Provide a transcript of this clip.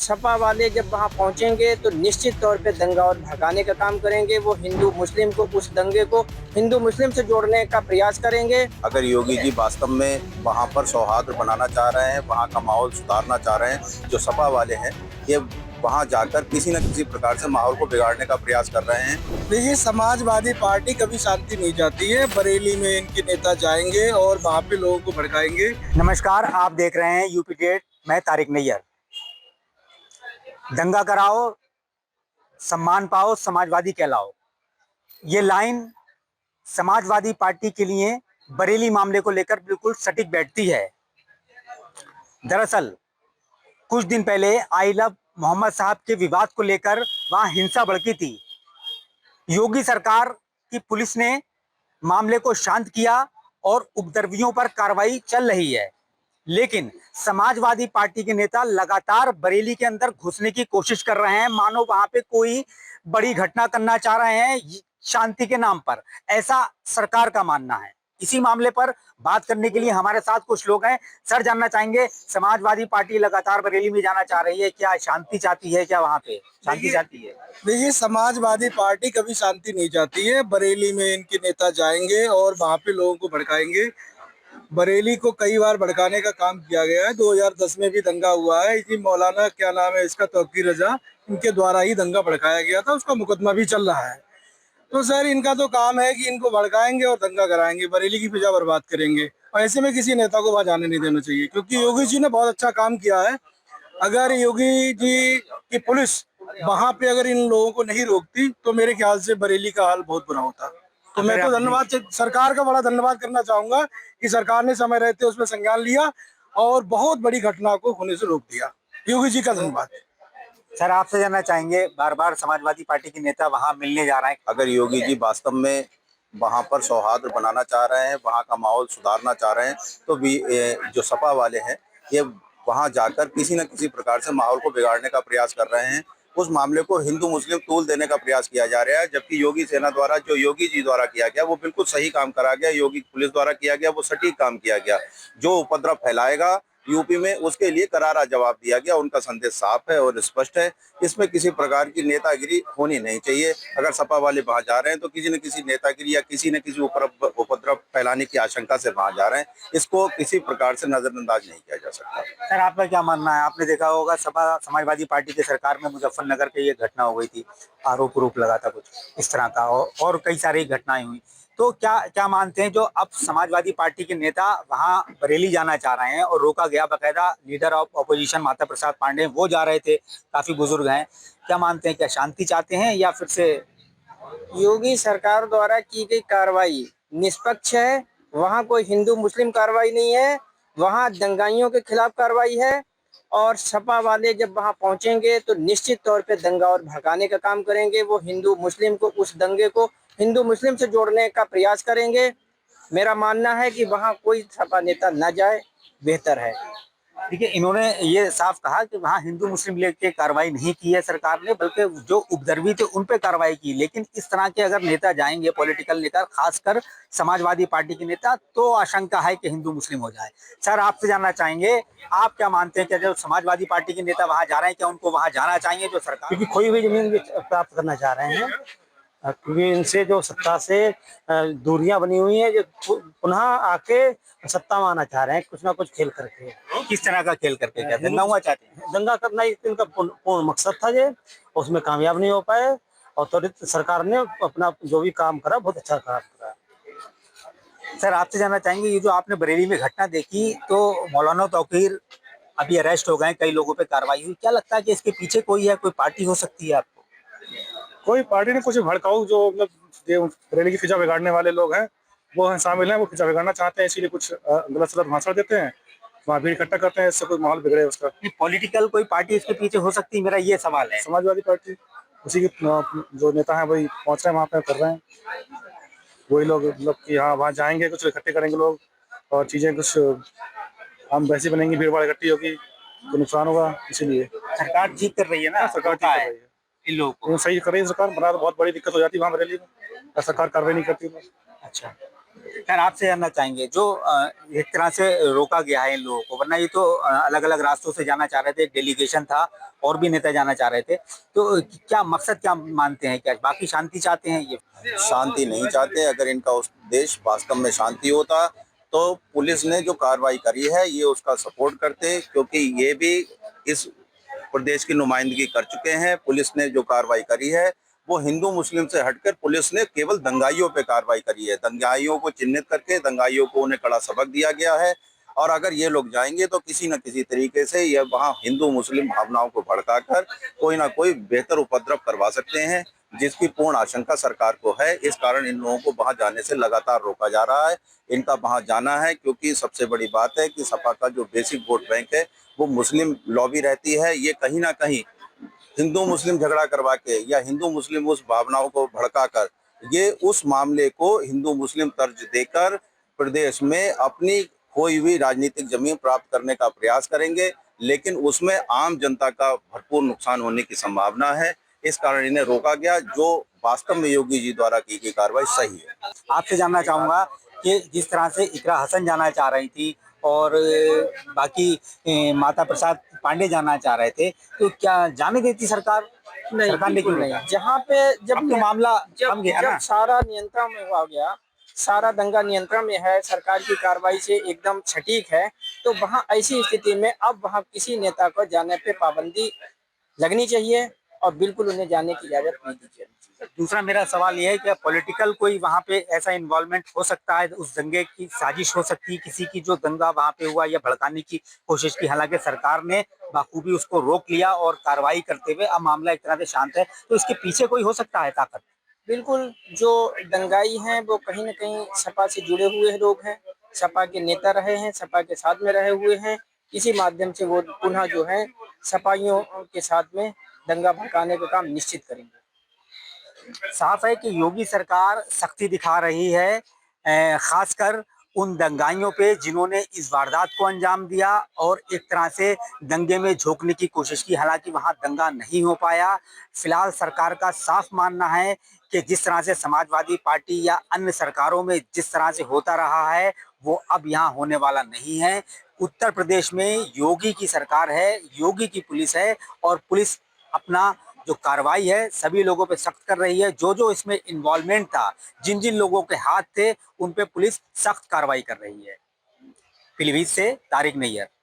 सपा वाले जब वहां पहुंचेंगे तो निश्चित तौर पे दंगा और भड़काने का काम करेंगे। वो हिंदू मुस्लिम को, उस दंगे को हिंदू मुस्लिम से जोड़ने का प्रयास करेंगे। अगर योगी जी वास्तव में वहाँ पर सौहार्द बनाना चाह रहे हैं, वहाँ का माहौल सुधारना चाह रहे हैं, जो सपा वाले हैं ये वहाँ जाकर किसी न किसी प्रकार से माहौल को बिगाड़ने का प्रयास कर रहे हैं। देखिए, समाजवादी पार्टी कभी शांति नहीं चाहती है। बरेली में इनके नेता जाएंगे और वहाँ पे लोगों को भड़काएंगे। नमस्कार, आप देख रहे हैं यूपी डेट। मैं तारिक नैयर। दंगा कराओ, सम्मान पाओ, समाजवादी कहलाओ, ये लाइन समाजवादी पार्टी के लिए बरेली मामले को लेकर बिल्कुल सटीक बैठती है। दरअसल कुछ दिन पहले आई लव मोहम्मद साहब के विवाद को लेकर वहां हिंसा भड़की थी। योगी सरकार की पुलिस ने मामले को शांत किया और उपद्रवियों पर कार्रवाई चल रही है, लेकिन समाजवादी पार्टी के नेता लगातार बरेली के अंदर घुसने की कोशिश कर रहे हैं, मानो वहां पे कोई बड़ी घटना करना चाह रहे हैं शांति के नाम पर। ऐसा सरकार का मानना है। इसी मामले पर बात करने के लिए हमारे साथ कुछ लोग हैं। सर, जानना चाहेंगे, समाजवादी पार्टी लगातार बरेली में जाना चाह रही है, क्या शांति चाहती है? क्या वहां पे शांति चाहती है? देखिए, समाजवादी पार्टी कभी शांति नहीं चाहती है। बरेली में इनके नेता जाएंगे और वहाँ पे लोगों को भड़काएंगे। बरेली को कई बार भड़काने का काम किया गया है। 2010 में भी दंगा हुआ है। इसी मौलाना, क्या नाम है इसका, तौकीर रजा, इनके द्वारा ही दंगा भड़काया गया था। उसका मुकदमा भी चल रहा है। तो सर, इनका तो काम है कि इनको भड़काएंगे और दंगा कराएंगे, बरेली की फिजा बर्बाद करेंगे। और ऐसे में किसी नेता को वहां जाने नहीं देना चाहिए, क्योंकि योगी जी ने बहुत अच्छा काम किया है। अगर योगी जी की पुलिस वहां पे अगर इन लोगों को नहीं रोकती तो मेरे ख्याल से बरेली का हाल बहुत बुरा होता। तो मैं तो धन्यवाद, सरकार का बड़ा धन्यवाद करना चाहूंगा कि सरकार ने समय रहते उसमें संज्ञान लिया और बहुत बड़ी घटना को होने से रोक दिया। योगी जी का धन्यवाद। सर, आपसे जानना चाहेंगे, बार बार समाजवादी पार्टी के नेता वहां मिलने जा रहे हैं। अगर योगी जी वास्तव में वहाँ पर सौहार्द बनाना चाह रहे हैं, वहाँ का माहौल सुधारना चाह रहे हैं, तो भी जो सपा वाले हैं ये वहाँ जाकर किसी न किसी प्रकार से माहौल को बिगाड़ने का प्रयास कर रहे हैं। उस मामले को हिंदू मुस्लिम तूल देने का प्रयास किया जा रहा है, जबकि योगी सेना द्वारा, जो योगी जी द्वारा किया गया, वो बिल्कुल सही काम करा गया। योगी पुलिस द्वारा किया गया वो सटीक काम किया गया। जो उपद्रव फैलाएगा यूपी में, उसके लिए करारा जवाब दिया गया। उनका संदेश साफ है और स्पष्ट है। इसमें किसी प्रकार की नेतागिरी होनी नहीं चाहिए। अगर सपा वाले वहां जा रहे हैं तो किसी न किसी नेतागिरी या किसी न किसी उपद्रव फैलाने की आशंका से वहां जा रहे हैं। इसको किसी प्रकार से नजरअंदाज नहीं किया जा सकता। सर, आपका क्या मानना है? आपने देखा होगा, सपा समाजवादी पार्टी की सरकार में मुजफ्फरनगर पे ये घटना हो गई थी, आरोप लगा था कुछ इस तरह का, और कई सारी घटनाएं हुई। तो क्या क्या मानते हैं, जो अब समाजवादी पार्टी के नेता वहां बरेली जाना चाह रहे हैं और रोका गया, बाकायदा leader of opposition Mata Prasad Pandey वो जा रहे थे, काफी बुजुर्ग हैं, क्या मानते हैं, क्या शांति चाहते हैं या फिर से? योगी सरकार द्वारा की गई कार्रवाई निष्पक्ष है। वहां कोई हिंदू मुस्लिम कार्रवाई नहीं है, वहां दंगाइयों के खिलाफ कार्रवाई है। और सपा वाले जब वहां पहुंचेंगे तो निश्चित तौर पे दंगा और भड़काने का काम करेंगे। वो हिंदू मुस्लिम को, उस दंगे को हिंदू मुस्लिम से जोड़ने का प्रयास करेंगे। मेरा मानना है कि वहां कोई सपा नेता न जाए, बेहतर है। देखिए, इन्होंने ये साफ कहा कि वहाँ हिंदू मुस्लिम लेके कार्रवाई नहीं की है सरकार ने, बल्कि जो उपद्रवी थे उन पे कार्रवाई की। लेकिन इस तरह के अगर नेता जाएंगे, पॉलिटिकल नेता, खासकर समाजवादी पार्टी के नेता, तो आशंका है कि हिंदू मुस्लिम हो जाए। सर, आपसे जानना चाहेंगे, आप क्या मानते हैं, क्या जो समाजवादी पार्टी के नेता वहाँ जा रहे हैं, क्या उनको वहाँ जाना चाहिए जो सरकार? क्योंकि खोई हुई जमीन प्राप्त करना चाह रहे हैं, क्योंकि इनसे जो सत्ता से दूरियां बनी हुई हैं, जो पुनः आके सत्ता में आना चाह रहे हैं, कुछ ना कुछ खेल करके। किस तरह का खेल करके? क्या दंगा हुआ चाहते हैं? दंगा करना ही इनका पूर्ण मकसद था, ये उसमें कामयाब नहीं हो पाए और त्वरित सरकार ने अपना जो भी काम करा बहुत अच्छा काम करा। सर, आपसे जानना चाहेंगे, ये जो आपने बरेली में घटना देखी, तो मौलाना तौकीर अभी अरेस्ट हो गए, कई लोगों पे कार्रवाई हुई, क्या लगता है कि इसके पीछे कोई है, कोई पार्टी हो सकती है आपको? कोई पार्टी ने कुछ भड़काऊ, जो मतलब बरेली की फिजा बिगाड़ने वाले लोग हैं वो हैं, शामिल हैं। वो फिजा बिगाड़ना चाहते हैं, इसीलिए कुछ गलत सलत भाषण देते हैं, वहाँ भीड़ इकट्ठा करते हैं, इससे कोई माहौल बिगड़े उसका। पॉलिटिकल कोई पार्टी इसके पीछे हो सकती है, मेरा ये सवाल है। समाजवादी पार्टी, उसी के जो नेता हैं वही पहुंच रहे हैं, वहाँ पे कर रहे हैं। वही लोग मतलब कि हाँ वहाँ जाएंगे, कुछ इकट्ठे करेंगे लोग और चीजें कुछ हम वैसी बनेंगी, भीड़ भाड़ इकट्ठी होगी तो नुकसान होगा। इसीलिए सरकार ठीक कर रही है ना, सरकार ठीक कर रही है, इन लोगों को सही कर रही है सरकार, बना तो बहुत बड़ी दिक्कत हो जाती है वहाँ बरेली में, सरकार कार्रवाई नहीं करती। अच्छा, खैर, आपसे जानना चाहेंगे, जो एक तरह से रोका गया है इन लोगों को, वरना ये तो अलग अलग रास्तों से जाना चाह रहे थे, डेलीगेशन था और भी नेता जाना चाह रहे थे। तो क्या मकसद क्या मानते हैं, क्या बाकी शांति चाहते हैं ये? शांति नहीं चाहते। अगर इनका उद्देश्य वास्तव में शांति होता तो पुलिस ने जो कार्रवाई करी है ये उसका सपोर्ट करते, क्योंकि ये भी इस प्रदेश की नुमाइंदगी कर चुके हैं। पुलिस ने जो कार्रवाई करी है वो हिंदू मुस्लिम से हटकर पुलिस ने केवल दंगाइयों पे कार्रवाई करी है। दंगाइयों को चिन्हित करके दंगाइयों को उन्हें कड़ा सबक दिया गया है, और अगर ये लोग जाएंगे तो किसी न किसी तरीके से ये वहाँ हिंदू मुस्लिम भावनाओं को भड़काकर कोई ना कोई बेहतर उपद्रव करवा सकते हैं, जिसकी पूर्ण आशंका सरकार को है। इस कारण इन लोगों को वहां जाने से लगातार रोका जा रहा है। इनका वहां जाना है क्योंकि सबसे बड़ी बात है कि सपा का जो बेसिक वोट बैंक है वो मुस्लिम लॉबी रहती है। ये कहीं ना कहीं हिंदू मुस्लिम झगड़ा करवा के या हिंदू मुस्लिम उस भावनाओं को भड़काकर ये उस मामले को हिंदू मुस्लिम तर्ज देकर प्रदेश में अपनी खोई हुई राजनीतिक जमीन प्राप्त करने का प्रयास करेंगे, लेकिन उसमें आम जनता का भरपूर नुकसान होने की संभावना है। इस कारण इन्हें रोका गया, जो वास्तव में योगी जी द्वारा की गई कार्रवाई सही है। आपसे जानना चाहूंगा कि जिस तरह से इकरा हसन जाना चाह रही थी और बाकी माता प्रसाद पांडे जाना चाह रहे थे, तो क्या जाने देती सरकार? नहीं, सरकार ने क्यों बिल्कुल नहीं। रोका? जहाँ पे जब अब तो मामला थम गया जब ना। सारा नियंत्रण में हो गया, सारा दंगा नियंत्रण में है, सरकार की कार्रवाई से एकदम सटीक है, तो वहाँ ऐसी स्थिति में अब वहाँ किसी नेता को जाने पे पाबंदी लगनी चाहिए और बिल्कुल उन्हें जाने की इजाजत नहीं दी जानी चाहिए। दूसरा मेरा सवाल यह है कि पॉलिटिकल कोई वहां पे ऐसा इन्वॉल्वमेंट हो सकता है, उस दंगे की साजिश हो सकती है किसी की, जो दंगा वहां पे हुआ या भड़काने की कोशिश की। हालांकि सरकार ने बाखूबी उसको रोक लिया और कार्रवाई करते हुए अब मामला एक तरह से शांत है, तो इसके पीछे कोई हो सकता है ताकत? बिल्कुल, जो दंगाई हैं वो कहीं न कहीं सपा से जुड़े हुए लोग हैं, सपा के नेता रहे हैं, सपा के साथ में रहे हुए हैं। इसी माध्यम से वो पुनः जो है सपाइयों के साथ में दंगा भड़काने का काम निश्चित करेंगे। साफ है कि योगी सरकार सख्ती दिखा रही है, खासकर उन दंगाइयों पे जिन्होंने इस वारदात को अंजाम दिया और एक तरह से दंगे में झोंकने की कोशिश की। हालांकि वहां दंगा नहीं हो पाया। फिलहाल सरकार का साफ मानना है कि जिस तरह से समाजवादी पार्टी या अन्य सरकारों में जिस तरह से होता रहा है वो अब यहाँ होने वाला नहीं है। उत्तर प्रदेश में योगी की सरकार है, योगी की पुलिस है, और पुलिस अपना जो कार्रवाई है सभी लोगों पे सख्त कर रही है। जो जो इसमें इन्वॉल्वमेंट था, जिन जिन लोगों के हाथ थे, उन पे पुलिस सख्त कार्रवाई कर रही है। पीलीभीत से तारिक नैयर।